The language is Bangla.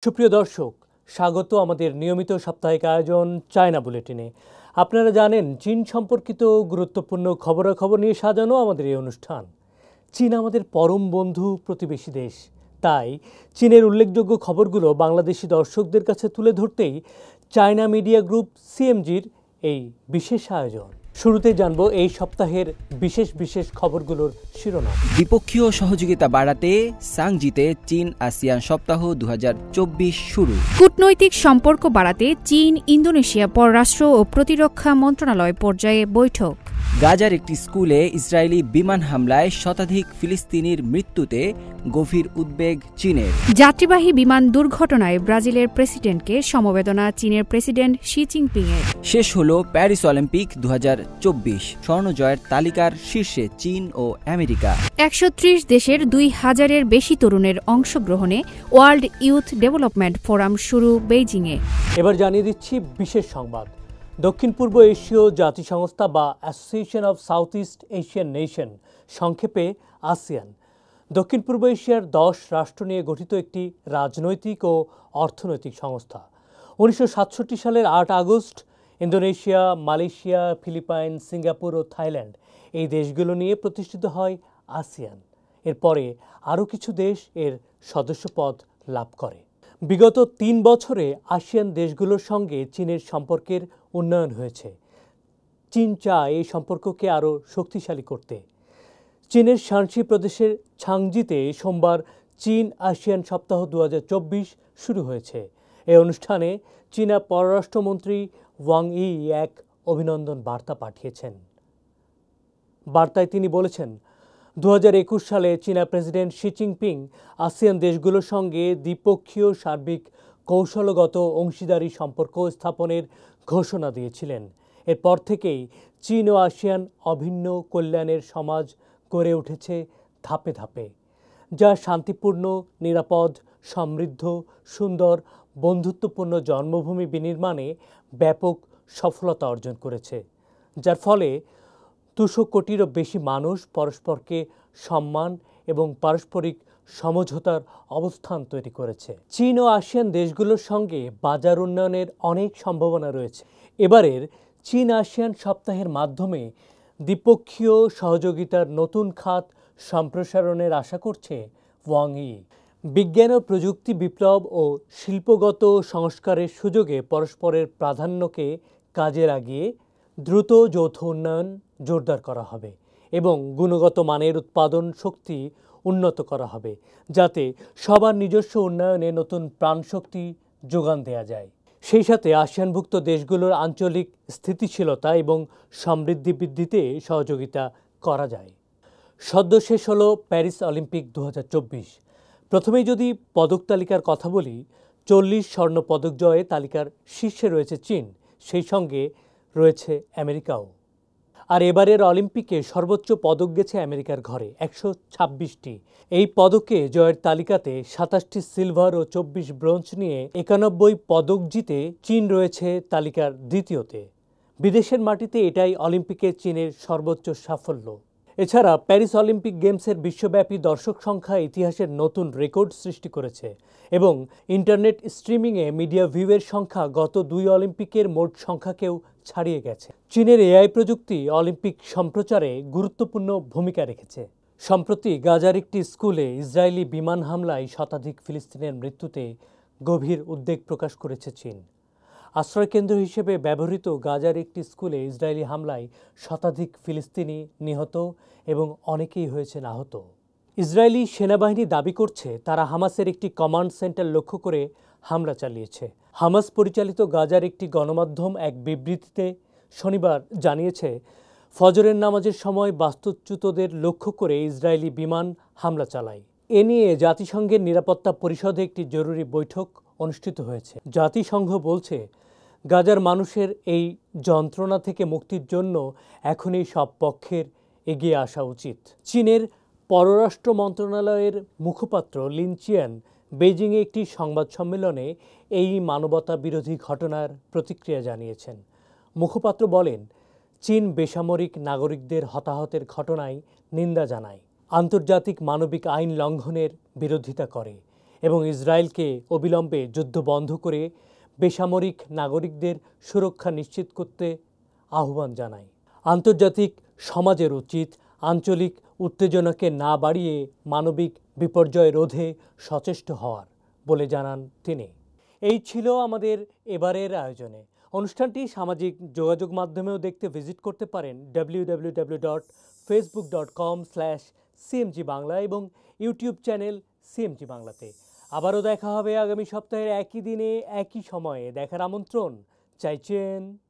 সুপ্রিয় দর্শক, স্বাগত আমাদের নিয়মিত সাপ্তাহিক আয়োজন চায়না বুলেটিনে। আপনারা জানেন, চীন সম্পর্কিত গুরুত্বপূর্ণ খবরাখবর নিয়ে সাজানো আমাদের এই অনুষ্ঠান। চীন আমাদের পরম বন্ধু, প্রতিবেশী দেশ। তাই চীনের উল্লেখযোগ্য খবরগুলো বাংলাদেশি দর্শকদের কাছে তুলে ধরতেই চায়না মিডিয়া গ্রুপ সিএমজির এই বিশেষ আয়োজন। শুরুতে জানবো এই সপ্তাহের বিশেষ খবরগুলোর শিরোনাম। দ্বিপক্ষীয় সহযোগিতা বাড়াতে সাংজিতে চীন আসিয়ান সপ্তাহ 2024 শুরু। কূটনৈতিক সম্পর্ক বাড়াতে চীন ইন্দোনেশিয়া পররাষ্ট্র ও প্রতিরক্ষা মন্ত্রণালয় পর্যায়ে বৈঠক। গাজার একটি স্কুলে ইসরায়েলি বিমান হামলায় শতাধিক ফিলিস্তিনির মৃত্যুতে গভীর উদ্বেগ চীনের। যাত্রীবাহী বিমান দুর্ঘটনায় ব্রাজিলের প্রেসিডেন্টকে সমবেদনা চীনের প্রেসিডেন্ট শি জিনপিংয়ের। শেষ হলো প্যারিস অলিম্পিক 2024, স্বর্ণ জয়ের তালিকার শীর্ষে চীন ও আমেরিকা। 130 দেশের 2000-এর বেশি তরুণের অংশগ্রহণে ওয়ার্ল্ড ইউথ ডেভেলপমেন্ট ফোরাম শুরু বেইজিংয়ে। এবার জানিয়ে দিচ্ছি বিশেষ সংবাদ। দক্ষিণ পূর্ব এশীয় জাতিসংস্থা বা association of south east Asian nation, সংক্ষেপে আসিয়ান, দক্ষিণ পূর্ব এশিয়ার 10 রাষ্ট্র নিয়ে গঠিত একটি রাজনৈতিক ও অর্থনৈতিক সংস্থা। 1967 সালের 8 August Indonesia, Malaysia, Philippines, Singapore ও থাইল্যান্ড এই দেশগুলো নিয়ে প্রতিষ্ঠিত হয় আসিয়ান। এরপরে আরও কিছু দেশ এর সদস্যপদ লাভ করে। বিগত 3 বছরে আসিয়ান দেশগুলোর সঙ্গে চীনের সম্পর্কের উন্নয়ন হয়েছে। চীন চায় এই সম্পর্ককে আরও শক্তিশালী করতে। চীনের শানসি প্রদেশের ছাংজিতে সোমবার চীন আসিয়ান সপ্তাহ 2024 শুরু হয়েছে। এই অনুষ্ঠানে চীনা পররাষ্ট্রমন্ত্রী ওয়াং ই এক অভিনন্দন বার্তা পাঠিয়েছেন। বার্তায় তিনি বলেছেন, 2021 সালে চীনা প্রেসিডেন্ট শি জিনপিং আসিয়ান দেশগুলোর সঙ্গে দ্বিপক্ষীয় সার্বিক কৌশলগত অংশীদারি সম্পর্ক স্থাপনের ঘোষণা দিয়েছিলেন। এরপর থেকেই চীন ও আসিয়ান অভিন্ন কল্যাণের সমাজ গড়ে উঠেছে ধাপে ধাপে, যা শান্তিপূর্ণ, নিরাপদ, সমৃদ্ধ, সুন্দর, বন্ধুত্বপূর্ণ জন্মভূমি বিনির্মাণে ব্যাপক সফলতা অর্জন করেছে, যার ফলে 200 কোটিরও বেশি মানুষ পরস্পরকে সম্মান এবং পারস্পরিক সমঝোতার অবস্থান তৈরি করেছে। চীন ও আসিয়ান দেশগুলোর সঙ্গে বাজার উন্নয়নের অনেক সম্ভাবনা রয়েছে। এবারের চীন আসিয়ান সপ্তাহের মাধ্যমে দ্বিপক্ষীয় সহযোগিতার নতুন খাত সম্প্রসারণের আশা করছে ওয়াং ই। বিজ্ঞান ও প্রযুক্তি বিপ্লব ও শিল্পগত সংস্কারের সুযোগে পরস্পরের প্রাধান্যকে কাজে লাগিয়ে দ্রুত যৌথ উন্নয়ন জোরদার করা হবে এবং গুণগত মানের উৎপাদন শক্তি উন্নত করা হবে, যাতে সবার নিজস্ব উন্নয়নে নতুন প্রাণশক্তি যোগান দেওয়া যায়। সেই সাথে আসিয়ানভুক্ত দেশগুলোর আঞ্চলিক স্থিতিশীলতা এবং সমৃদ্ধি বৃদ্ধিতে সহযোগিতা করা যায়। সদ্য শেষ হলো প্যারিস অলিম্পিক 2024। প্রথমেই যদি পদক তালিকার কথা বলি, 40 স্বর্ণ পদক জয়ে তালিকার শীর্ষে রয়েছে চীন, সেই সঙ্গে রয়েছে আমেরিকাও। আর এবারের অলিম্পিকে সর্বোচ্চ পদক গেছে আমেরিকার ঘরে, 126টি। এই পদকে জয়ের তালিকাতে 27টি সিলভার ও 24 ব্রোঞ্জ নিয়ে 91 পদক জিতে চীন রয়েছে তালিকার দ্বিতীয়তে। বিদেশের মাটিতে এটাই অলিম্পিকে চীনের সর্বোচ্চ সাফল্য। এছাড়া প্যারিস অলিম্পিক গেমসের বিশ্বব্যাপী দর্শক সংখ্যা ইতিহাসের নতুন রেকর্ড সৃষ্টি করেছে এবং ইন্টারনেট স্ট্রিমিংয়ে মিডিয়া ভিউয়ের সংখ্যা গত 2 অলিম্পিকের মোট সংখ্যাকেও ছাড়িয়ে গেছে। চীনের এআই প্রযুক্তি অলিম্পিক সম্প্রচারে গুরুত্বপূর্ণ ভূমিকা রেখেছে। সম্প্রতি গাজার একটি স্কুলে ইসরায়েলি বিমান হামলায় শতাধিক ফিলিস্তিনের মৃত্যুতে গভীর উদ্বেগ প্রকাশ করেছে চীন। আশ্রয়কেন্দ্র হিসেবে ব্যবহৃত গাজার একটি স্কুলে ইসরায়েলি হামলায় শতাধিক ফিলিস্তিনি নিহত এবং অনেকেই হয়েছেন আহত। ইসরায়েলি সেনাবাহিনী দাবি করছে তারা হামাসের একটি কমান্ড সেন্টার লক্ষ্য করে হামলা চালিয়েছে। হামাস পরিচালিত গাজার একটি গণমাধ্যম এক বিবৃতিতে শনিবার জানিয়েছে, ফজরের নামাজের সময় বাস্তুচ্যুতদের লক্ষ্য করে ইসরায়েলি বিমান হামলা চালায়। এ নিয়ে জাতিসংঘের নিরাপত্তা পরিষদে একটি জরুরি বৈঠক অনুষ্ঠিত হয়েছে। জাতিসংঘ বলছে, গাজার মানুষের এই যন্ত্রণা থেকে মুক্তির জন্য এখনই সব পক্ষের এগিয়ে আসা উচিত। চীনের পররাষ্ট্র মন্ত্রণালয়ের মুখপাত্র লিন চিয়ান বেইজিংয়ে একটি সংবাদ সম্মেলনে এই মানবতা বিরোধী ঘটনার প্রতিক্রিয়া জানিয়েছেন। মুখপাত্র বলেন, চীন বেসামরিক নাগরিকদের হতাহতের ঘটনায় নিন্দা জানায়, আন্তর্জাতিক মানবিক আইন লঙ্ঘনের বিরোধিতা করে এবং ইসরায়েলকে অবিলম্বে যুদ্ধ বন্ধ করে বেসামরিক নাগরিকদের সুরক্ষা নিশ্চিত করতে আহ্বান জানায়। আন্তর্জাতিক সমাজের উচিত আঞ্চলিক উত্তেজনাকে না বাড়িয়ে মানবিক বিপর্যয় রোধে সচেষ্ট হওয়ার বলে জানান তিনি। এই ছিল আমাদের এবারের আয়োজনে। অনুষ্ঠানটি সামাজিক যোগাযোগ মাধ্যমেও দেখতে ভিজিট করতে পারেন www.facebook.com/cmg বাংলা এবং ইউটিউব চ্যানেল সিএমজি বাংলাতে। আবারও দেখা হবে আগামী সপ্তাহের একই দিনে একই সময়ে। দেখার আমন্ত্রণ চাইছেন